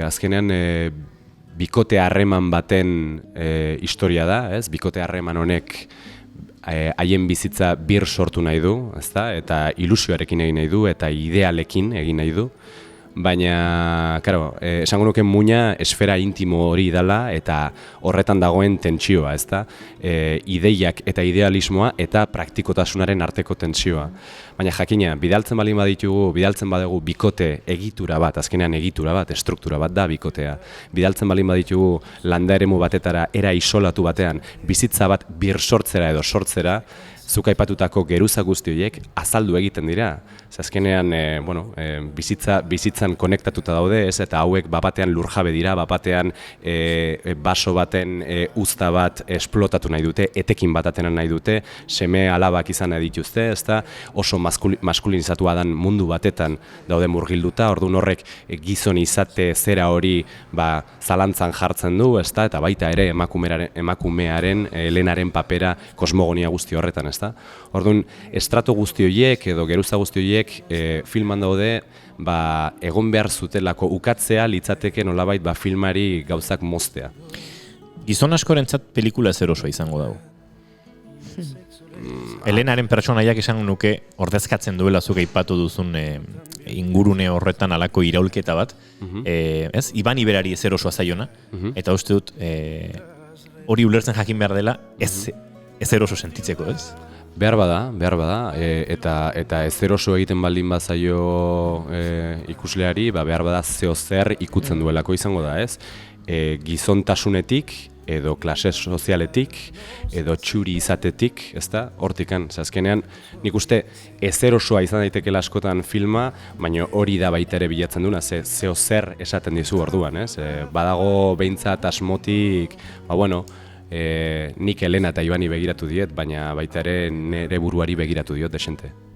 azkenean bikote harreman baten historia da, ez? Bikote harreman honek haien bizitza bir sortu nahi du, ezta? Eta ilusioarekin egin nahi du, eta idealekin egin nahi du. Baina, claro, esango nuke muina esfera intimo hori dela eta horretan dagoen tentsioa, ezta? Ideiak eta idealismoa eta praktikotasunaren arteko tentsioa. Baina jakina, bidaltzen badugu bikote egitura bat, azkenean egitura bat, estruktura bat da bikotea. Bidaltzen balin baditugu landa eremu batetara, era isolatu batean, bizitza bat bir sortzera edo sortzera, zuk aipatutako geruza guzti horiek azaldu egiten dira. Azkenean, bizitzan konektatuta daude, ez? Eta hauek bapatean lurjabe dira, bapatean baso baten uzta bat esplotatu nahi dute, etekin bat atena nahi dute, seme alabak izan nahi dituzte, ezta? Oso maskulinizatua den mundu batetan daude murgilduta, orduan horrek gizon izate zera hori zalantzan jartzen du, ezta? Eta baita ere emakumearen, helenaren papera kosmogonia guzti horretan, ezta? Orduan, estrato guzti horiek edo geruza guzti horiek filman daude egon behar zutelako ukatzea litzateke nolabait filmari gauzak moztea. Gizon askorentzat pelikula ez erosoa izango dago. Helenaren pertsonaiak esan nuke ordezkatzen duela zuk aipatu duzun ingurune horretan alako iraulketa bat. Ez? Iban Iberari ez erosoa zaiona, eta uste dut hori ulertzen jakin behar dela ez eroso sentitzeko, ez? Behar bada, eta ez eroso egiten baldin bazaio ikusleari, behar bada zeo zer ikutzen duelako izango da, ez? Gizontasunetik, edo klase sozialetik, edo txuri izatetik, ezta? Hortikan, azkenean, nik uste ez erosoa izan daitekela askotan filma, baina hori da baita ere bilatzen duna, zeo zer esaten dizu orduan, ez? Badago behintzat asmotik, nik Helena eta Ibani begiratu diet, baina baita ere nire buruari begiratu diot desente.